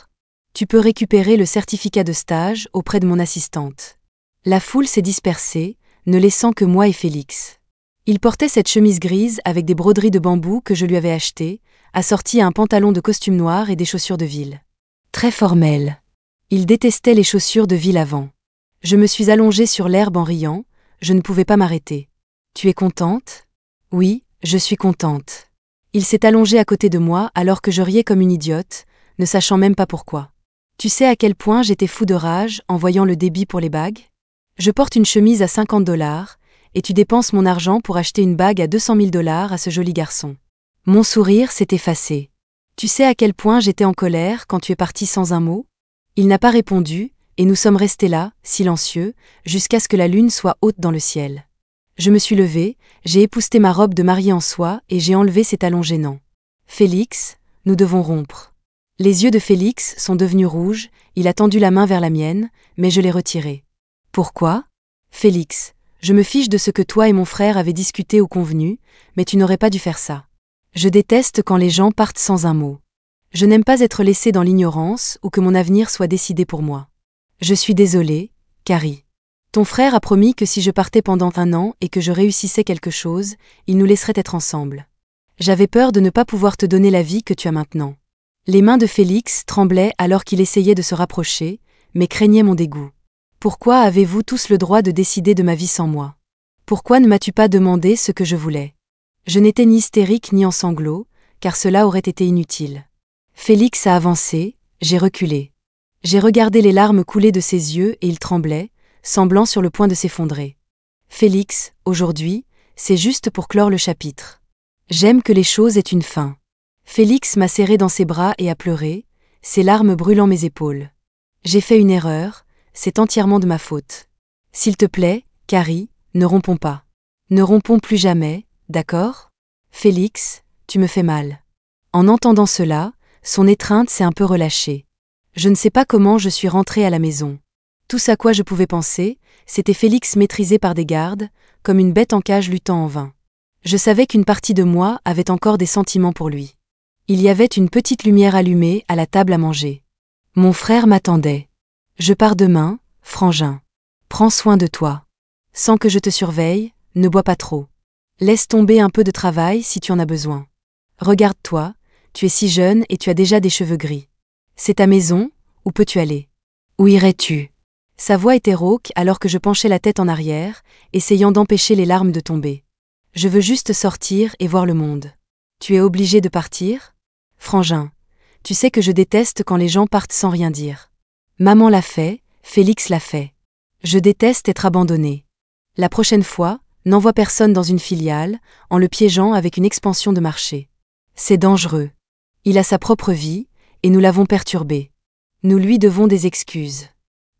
A: Tu peux récupérer le certificat de stage auprès de mon assistante. La foule s'est dispersée, ne laissant que moi et Félix. Il portait cette chemise grise avec des broderies de bambou que je lui avais achetée, assortie à un pantalon de costume noir et des chaussures de ville. Très formel. Il détestait les chaussures de ville avant. Je me suis allongée sur l'herbe en riant, je ne pouvais pas m'arrêter. Tu es contente? Oui, je suis contente. Il s'est allongé à côté de moi alors que je riais comme une idiote, ne sachant même pas pourquoi. Tu sais à quel point j'étais fou de rage en voyant le débit pour les bagues? Je porte une chemise à 50 $, et tu dépenses mon argent pour acheter une bague à 200 000 $ à ce joli garçon. Mon sourire s'est effacé. Tu sais à quel point j'étais en colère quand tu es parti sans un mot? Il n'a pas répondu, et nous sommes restés là, silencieux, jusqu'à ce que la lune soit haute dans le ciel. Je me suis levée, j'ai épousseté ma robe de mariée en soie et j'ai enlevé ces talons gênants. Félix, nous devons rompre. Les yeux de Félix sont devenus rouges, il a tendu la main vers la mienne, mais je l'ai retirée. Pourquoi? Félix, je me fiche de ce que toi et mon frère avez discuté ou convenu, mais tu n'aurais pas dû faire ça. Je déteste quand les gens partent sans un mot. Je n'aime pas être laissée dans l'ignorance ou que mon avenir soit décidé pour moi. Je suis désolée, Carrie. Ton frère a promis que si je partais pendant 1 an et que je réussissais quelque chose, il nous laisserait être ensemble. J'avais peur de ne pas pouvoir te donner la vie que tu as maintenant. Les mains de Félix tremblaient alors qu'il essayait de se rapprocher, mais craignait mon dégoût. Pourquoi avez-vous tous le droit de décider de ma vie sans moi? Pourquoi ne m'as-tu pas demandé ce que je voulais? Je n'étais ni hystérique ni en sanglots, car cela aurait été inutile. Félix a avancé, j'ai reculé. J'ai regardé les larmes couler de ses yeux et il tremblait, semblant sur le point de s'effondrer. Félix, aujourd'hui, c'est juste pour clore le chapitre. J'aime que les choses aient une fin. Félix m'a serré dans ses bras et a pleuré, ses larmes brûlant mes épaules. J'ai fait une erreur, c'est entièrement de ma faute. S'il te plaît, Carrie, ne rompons pas. Ne rompons plus jamais, d'accord ? Félix, tu me fais mal. En entendant cela, son étreinte s'est un peu relâchée. Je ne sais pas comment je suis rentrée à la maison. Tout à quoi je pouvais penser, c'était Félix maîtrisé par des gardes, comme une bête en cage luttant en vain. Je savais qu'une partie de moi avait encore des sentiments pour lui. Il y avait une petite lumière allumée à la table à manger. Mon frère m'attendait. Je pars demain, frangin. Prends soin de toi. Sans que je te surveille, ne bois pas trop. Laisse tomber un peu de travail si tu en as besoin. Regarde-toi, tu es si jeune et tu as déjà des cheveux gris. C'est ta maison, où peux-tu aller ? Où irais-tu ? Sa voix était rauque alors que je penchais la tête en arrière, essayant d'empêcher les larmes de tomber. Je veux juste sortir et voir le monde. Tu es obligé de partir ? Frangin, tu sais que je déteste quand les gens partent sans rien dire. Maman l'a fait, Félix l'a fait. Je déteste être abandonné. La prochaine fois, n'envoie personne dans une filiale, en le piégeant avec une expansion de marché. C'est dangereux. Il a sa propre vie, et nous l'avons perturbé. Nous lui devons des excuses.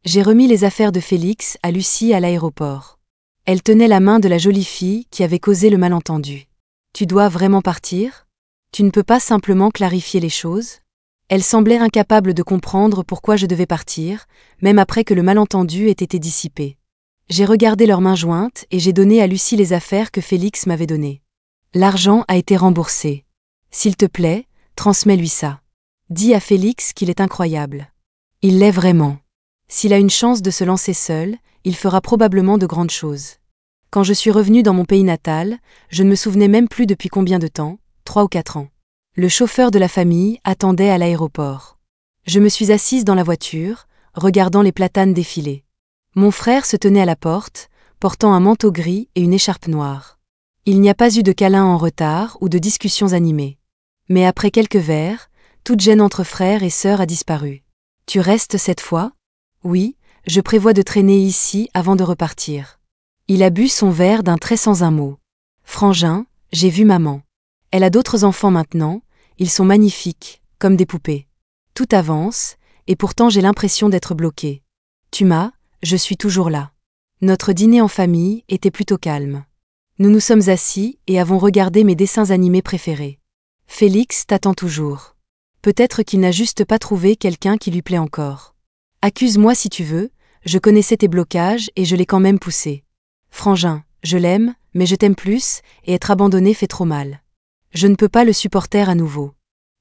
A: J'ai remis les affaires de Félix à Lucie à l'aéroport. Elle tenait la main de la jolie fille qui avait causé le malentendu. Tu dois vraiment partir ? Tu ne peux pas simplement clarifier les choses ? Elle semblait incapable de comprendre pourquoi je devais partir, même après que le malentendu ait été dissipé. J'ai regardé leurs mains jointes et j'ai donné à Lucie les affaires que Félix m'avait données. L'argent a été remboursé. S'il te plaît, transmets-lui ça. Dis à Félix qu'il est incroyable. Il l'est vraiment. S'il a une chance de se lancer seul, il fera probablement de grandes choses. Quand je suis revenue dans mon pays natal, je ne me souvenais même plus depuis combien de temps, 3 ou 4 ans. Le chauffeur de la famille attendait à l'aéroport. Je me suis assise dans la voiture, regardant les platanes défiler. Mon frère se tenait à la porte, portant un manteau gris et une écharpe noire. Il n'y a pas eu de câlins en retard ou de discussions animées. Mais après quelques verres, toute gêne entre frères et sœurs a disparu. Tu restes cette fois ? Oui, je prévois de traîner ici avant de repartir. Il a bu son verre d'un trait sans un mot. Frangin, j'ai vu maman. Elle a d'autres enfants maintenant, ils sont magnifiques, comme des poupées. Tout avance, et pourtant j'ai l'impression d'être bloqué. Je suis toujours là. Notre dîner en famille était plutôt calme. Nous nous sommes assis et avons regardé mes dessins animés préférés. Félix t'attend toujours. Peut-être qu'il n'a juste pas trouvé quelqu'un qui lui plaît encore. Accuse-moi si tu veux, je connaissais tes blocages et je l'ai quand même poussé. Frangin, je l'aime, mais je t'aime plus, et être abandonné fait trop mal. Je ne peux pas le supporter à nouveau.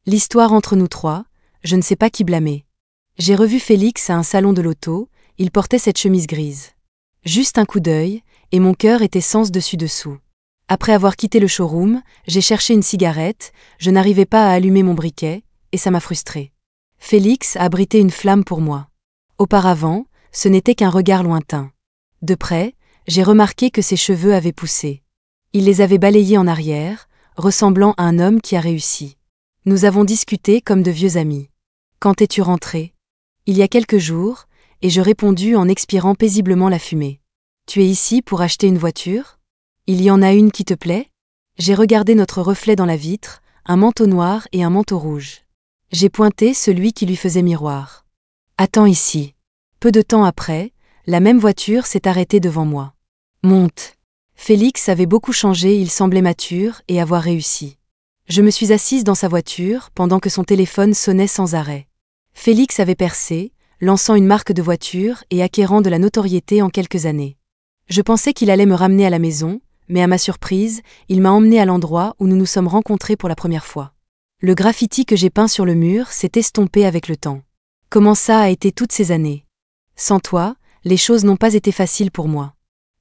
A: L'histoire entre nous trois, je ne sais pas qui blâmer. J'ai revu Félix à un salon de l'auto, il portait cette chemise grise. Juste un coup d'œil, et mon cœur était sens dessus-dessous. Après avoir quitté le showroom, j'ai cherché une cigarette, je n'arrivais pas à allumer mon briquet, et ça m'a frustrée. Félix a abrité une flamme pour moi. Auparavant, ce n'était qu'un regard lointain. De près, j'ai remarqué que ses cheveux avaient poussé. Il les avait balayés en arrière, ressemblant à un homme qui a réussi. Nous avons discuté comme de vieux amis. Quand es-tu rentré ? Il y a quelques jours, et je répondis en expirant paisiblement la fumée. Tu es ici pour acheter une voiture ? Il y en a une qui te plaît ? J'ai regardé notre reflet dans la vitre, un manteau noir et un manteau rouge. J'ai pointé celui qui lui faisait miroir. Attends ici. Peu de temps après, la même voiture s'est arrêtée devant moi. Monte. Félix avait beaucoup changé, il semblait mature et avoir réussi. Je me suis assise dans sa voiture pendant que son téléphone sonnait sans arrêt. Félix avait percé, lançant une marque de voiture et acquérant de la notoriété en quelques années. Je pensais qu'il allait me ramener à la maison, mais à ma surprise, il m'a emmené à l'endroit où nous nous sommes rencontrés pour la première fois. Le graffiti que j'ai peint sur le mur s'est estompé avec le temps. Comment ça a été toutes ces années ? Sans toi, les choses n'ont pas été faciles pour moi.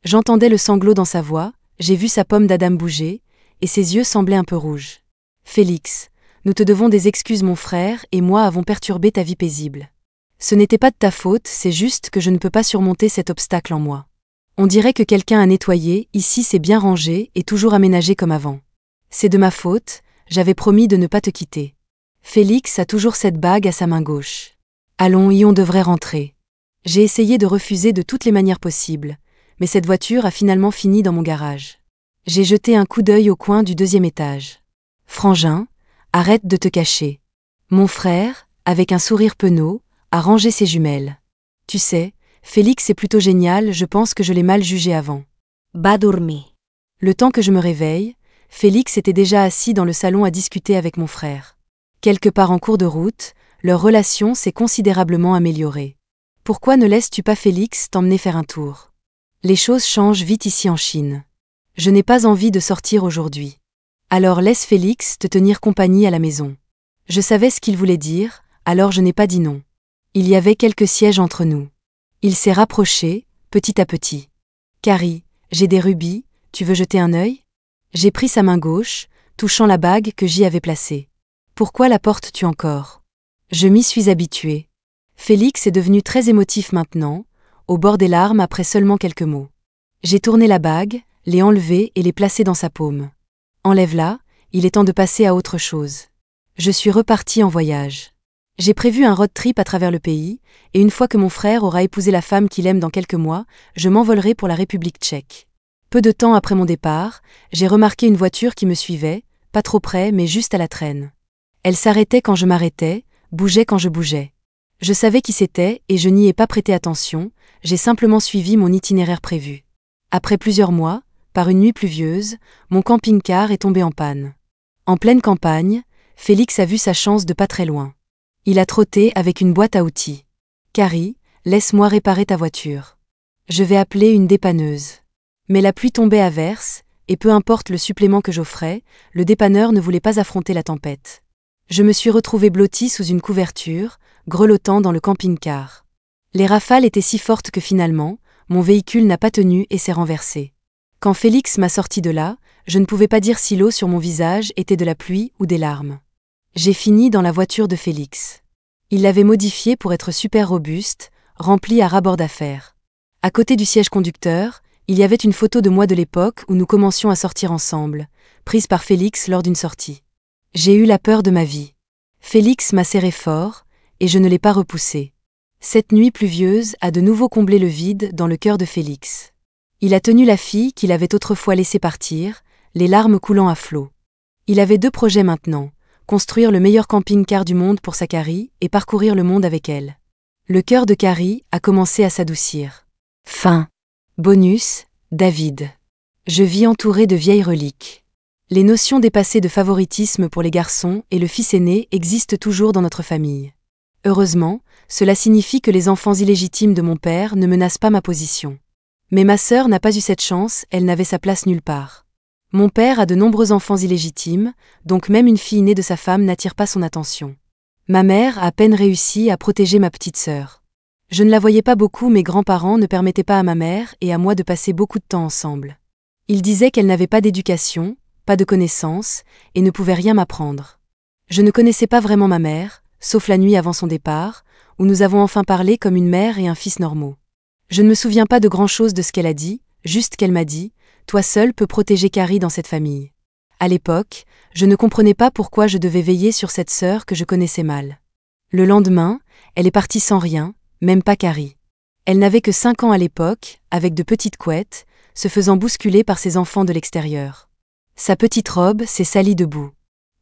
A: J'entendais le sanglot dans sa voix, j'ai vu sa pomme d'Adam bouger, et ses yeux semblaient un peu rouges. Félix, nous te devons des excuses, mon frère et moi avons perturbé ta vie paisible. Ce n'était pas de ta faute, c'est juste que je ne peux pas surmonter cet obstacle en moi. On dirait que quelqu'un a nettoyé, ici c'est bien rangé et toujours aménagé comme avant. C'est de ma faute, j'avais promis de ne pas te quitter. Félix a toujours cette bague à sa main gauche. Allons, on devrait rentrer. J'ai essayé de refuser de toutes les manières possibles, mais cette voiture a finalement fini dans mon garage. J'ai jeté un coup d'œil au coin du 2e étage. Frangin, Arrête de te cacher. Mon frère, avec un sourire penaud, a rangé ses jumelles. Tu sais, Félix est plutôt génial, je pense que je l'ai mal jugé avant.
B: Va a dormir.
A: Le temps que je me réveille, Félix était déjà assis dans le salon à discuter avec mon frère. Quelque part en cours de route, leur relation s'est considérablement améliorée. Pourquoi ne laisses-tu pas Félix t'emmener faire un tour? Les choses changent vite ici en Chine. Je n'ai pas envie de sortir aujourd'hui. Alors laisse Félix te tenir compagnie à la maison. Je savais ce qu'il voulait dire, alors je n'ai pas dit non. Il y avait quelques sièges entre nous. Il s'est rapproché, petit à petit. Carrie, j'ai des rubis, tu veux jeter un œil? J'ai pris sa main gauche, touchant la bague que j'y avais placée. Pourquoi la portes-tu encore? Je m'y suis habituée. Félix est devenu très émotif maintenant, au bord des larmes après seulement quelques mots. J'ai tourné la bague, l'ai enlevée et l'ai placée dans sa paume. Enlève-la, il est temps de passer à autre chose. Je suis repartie en voyage. J'ai prévu un road trip à travers le pays, et une fois que mon frère aura épousé la femme qu'il aime dans quelques mois, je m'envolerai pour la République tchèque. Peu de temps après mon départ, j'ai remarqué une voiture qui me suivait, pas trop près mais juste à la traîne. Elle s'arrêtait quand je m'arrêtais, bougeait quand je bougeais. Je savais qui c'était et je n'y ai pas prêté attention, j'ai simplement suivi mon itinéraire prévu. Après plusieurs mois, par une nuit pluvieuse, mon camping-car est tombé en panne. En pleine campagne, Félix a vu sa chance de pas très loin. Il a trotté avec une boîte à outils. « Carrie, laisse-moi réparer ta voiture. Je vais appeler une dépanneuse. » Mais la pluie tombait à verse, et peu importe le supplément que j'offrais, le dépanneur ne voulait pas affronter la tempête. Je me suis retrouvée blottie sous une couverture, grelottant dans le camping-car. Les rafales étaient si fortes que finalement, mon véhicule n'a pas tenu et s'est renversé. Quand Félix m'a sorti de là, je ne pouvais pas dire si l'eau sur mon visage était de la pluie ou des larmes. J'ai fini dans la voiture de Félix. Il l'avait modifiée pour être super robuste, remplie à ras-bord d'affaires. À côté du siège conducteur, il y avait une photo de moi de l'époque où nous commencions à sortir ensemble, prise par Félix lors d'une sortie. J'ai eu la peur de ma vie. Félix m'a serré fort, et je ne l'ai pas repoussé. Cette nuit pluvieuse a de nouveau comblé le vide dans le cœur de Félix. Il a tenu la fille qu'il avait autrefois laissée partir, les larmes coulant à flots. Il avait deux projets maintenant, construire le meilleur camping-car du monde pour sa Carrie et parcourir le monde avec elle. Le cœur de Carrie a commencé à s'adoucir. Fin. Bonus, David. Je vis entouré de vieilles reliques. Les notions dépassées de favoritisme pour les garçons et le fils aîné existent toujours dans notre famille. Heureusement, cela signifie que les enfants illégitimes de mon père ne menacent pas ma position. Mais ma sœur n'a pas eu cette chance, elle n'avait sa place nulle part. Mon père a de nombreux enfants illégitimes, donc même une fille née de sa femme n'attire pas son attention. Ma mère a à peine réussi à protéger ma petite sœur. Je ne la voyais pas beaucoup, mes grands-parents ne permettaient pas à ma mère et à moi de passer beaucoup de temps ensemble. Ils disaient qu'elle n'avait pas d'éducation, pas de connaissances, et ne pouvait rien m'apprendre. Je ne connaissais pas vraiment ma mère, sauf la nuit avant son départ, où nous avons enfin parlé comme une mère et un fils normaux. Je ne me souviens pas de grand-chose de ce qu'elle a dit, juste qu'elle m'a dit « Toi seul peux protéger Carrie dans cette famille ». À l'époque, je ne comprenais pas pourquoi je devais veiller sur cette sœur que je connaissais mal. Le lendemain, elle est partie sans rien, même pas Carrie. Elle n'avait que 5 ans à l'époque, avec de petites couettes, se faisant bousculer par ses enfants de l'extérieur. Sa petite robe s'est salie de boue.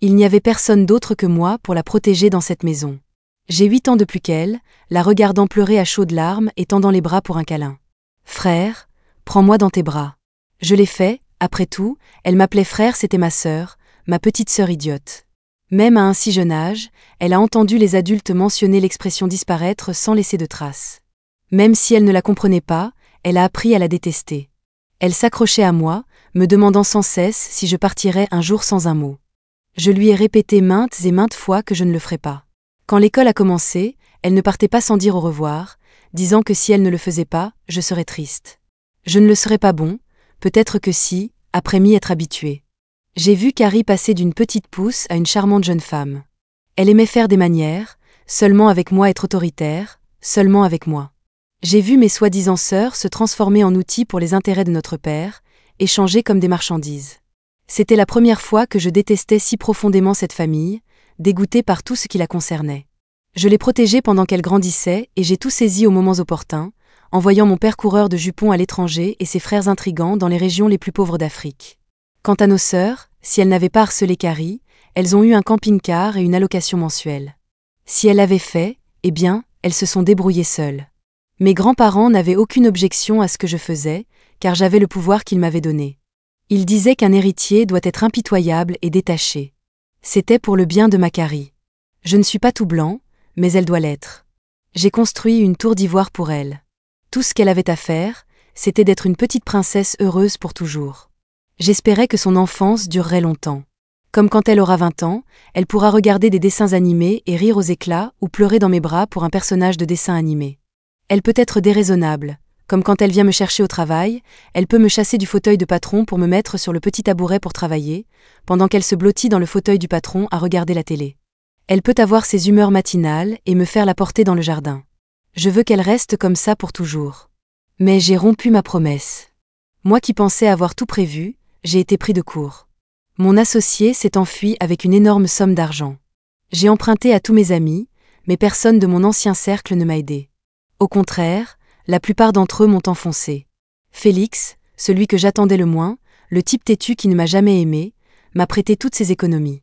A: Il n'y avait personne d'autre que moi pour la protéger dans cette maison. J'ai 8 ans de plus qu'elle, la regardant pleurer à chaudes larmes et tendant les bras pour un câlin. « Frère, prends-moi dans tes bras. » Je l'ai fait, après tout, elle m'appelait frère, c'était ma sœur, ma petite sœur idiote. Même à un si jeune âge, elle a entendu les adultes mentionner l'expression disparaître sans laisser de traces. Même si elle ne la comprenait pas, elle a appris à la détester. Elle s'accrochait à moi, me demandant sans cesse si je partirais un jour sans un mot. Je lui ai répété maintes et maintes fois que je ne le ferais pas. Quand l'école a commencé, elle ne partait pas sans dire au revoir, disant que si elle ne le faisait pas, je serais triste. Je ne le serais pas bon, peut-être que si, après m'y être habituée. J'ai vu Carrie passer d'une petite pousse à une charmante jeune femme. Elle aimait faire des manières, seulement avec moi être autoritaire, seulement avec moi. J'ai vu mes soi-disant sœurs se transformer en outils pour les intérêts de notre père, échanger comme des marchandises. C'était la première fois que je détestais si profondément cette famille, dégoûtée par tout ce qui la concernait. Je l'ai protégée pendant qu'elle grandissait et j'ai tout saisi aux moments opportuns, envoyant mon père coureur de jupons à l'étranger et ses frères intrigants dans les régions les plus pauvres d'Afrique. Quant à nos sœurs, si elles n'avaient pas harcelé Carrie, elles ont eu un camping-car et une allocation mensuelle. Si elles l'avaient fait, eh bien, elles se sont débrouillées seules. Mes grands-parents n'avaient aucune objection à ce que je faisais, car j'avais le pouvoir qu'ils m'avaient donné. Ils disaient qu'un héritier doit être impitoyable et détaché. C'était pour le bien de ma Carrie. Je ne suis pas tout blanc, mais elle doit l'être. J'ai construit une tour d'ivoire pour elle. Tout ce qu'elle avait à faire, c'était d'être une petite princesse heureuse pour toujours. J'espérais que son enfance durerait longtemps. Comme quand elle aura 20 ans, elle pourra regarder des dessins animés et rire aux éclats ou pleurer dans mes bras pour un personnage de dessin animé. Elle peut être déraisonnable, comme quand elle vient me chercher au travail, elle peut me chasser du fauteuil de patron pour me mettre sur le petit tabouret pour travailler, pendant qu'elle se blottit dans le fauteuil du patron à regarder la télé. Elle peut avoir ses humeurs matinales et me faire la porter dans le jardin. Je veux qu'elle reste comme ça pour toujours. Mais j'ai rompu ma promesse. Moi qui pensais avoir tout prévu, j'ai été pris de court. Mon associé s'est enfui avec une énorme somme d'argent. J'ai emprunté à tous mes amis, mais personne de mon ancien cercle ne m'a aidé. Au contraire, la plupart d'entre eux m'ont enfoncé. Félix, celui que j'attendais le moins, le type têtu qui ne m'a jamais aimé, m'a prêté toutes ses économies.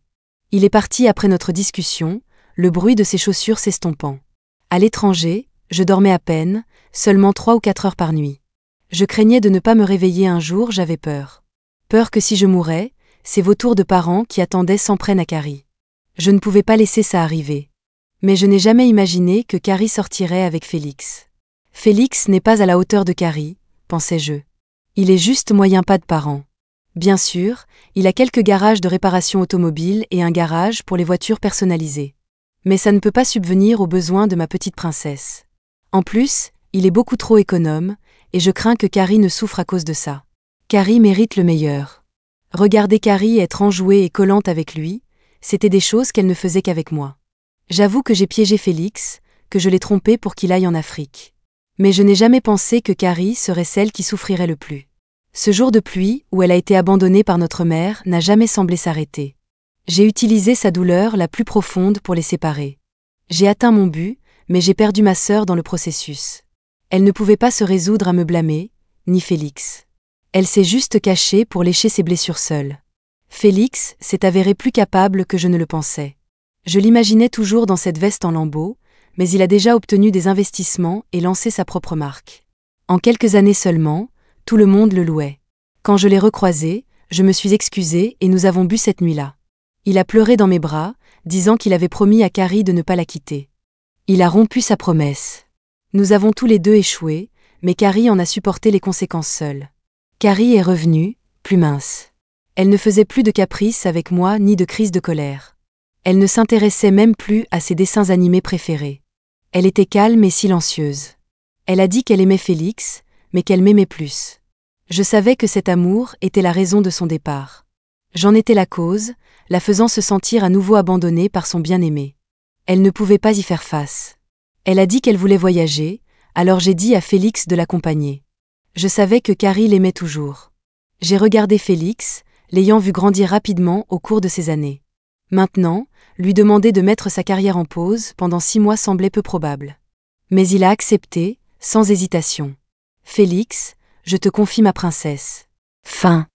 A: Il est parti après notre discussion, le bruit de ses chaussures s'estompant. À l'étranger, je dormais à peine, seulement 3 ou 4 heures par nuit. Je craignais de ne pas me réveiller un jour, j'avais peur. Peur que si je mourais, ces vautours de parents qui attendaient s'en prennent à Carrie. Je ne pouvais pas laisser ça arriver. Mais je n'ai jamais imaginé que Carrie sortirait avec Félix. Félix n'est pas à la hauteur de Carrie, pensais-je. Il est juste moyen pas de parent. Bien sûr, il a quelques garages de réparation automobile et un garage pour les voitures personnalisées. Mais ça ne peut pas subvenir aux besoins de ma petite princesse. En plus, il est beaucoup trop économe, et je crains que Carrie ne souffre à cause de ça. Carrie mérite le meilleur. Regarder Carrie être enjouée et collante avec lui, c'était des choses qu'elle ne faisait qu'avec moi. J'avoue que j'ai piégé Félix, que je l'ai trompé pour qu'il aille en Afrique. Mais je n'ai jamais pensé que Carrie serait celle qui souffrirait le plus. Ce jour de pluie, où elle a été abandonnée par notre mère, n'a jamais semblé s'arrêter. J'ai utilisé sa douleur la plus profonde pour les séparer. J'ai atteint mon but, mais j'ai perdu ma sœur dans le processus. Elle ne pouvait pas se résoudre à me blâmer, ni Félix. Elle s'est juste cachée pour lécher ses blessures seule. Félix s'est avéré plus capable que je ne le pensais. Je l'imaginais toujours dans cette veste en lambeaux, mais il a déjà obtenu des investissements et lancé sa propre marque. En quelques années seulement, tout le monde le louait. Quand je l'ai recroisé, je me suis excusée et nous avons bu cette nuit-là. Il a pleuré dans mes bras, disant qu'il avait promis à Carrie de ne pas la quitter. Il a rompu sa promesse. Nous avons tous les deux échoué, mais Carrie en a supporté les conséquences seule. Carrie est revenue, plus mince. Elle ne faisait plus de caprices avec moi ni de crises de colère. Elle ne s'intéressait même plus à ses dessins animés préférés. Elle était calme et silencieuse. Elle a dit qu'elle aimait Félix, mais qu'elle m'aimait plus. Je savais que cet amour était la raison de son départ. J'en étais la cause, la faisant se sentir à nouveau abandonnée par son bien-aimé. Elle ne pouvait pas y faire face. Elle a dit qu'elle voulait voyager, alors j'ai dit à Félix de l'accompagner. Je savais que Carrie l'aimait toujours. J'ai regardé Félix, l'ayant vu grandir rapidement au cours de ces années. Maintenant, lui demander de mettre sa carrière en pause pendant 6 mois semblait peu probable. Mais il a accepté, sans hésitation. Félix, je te confie ma princesse. Fin.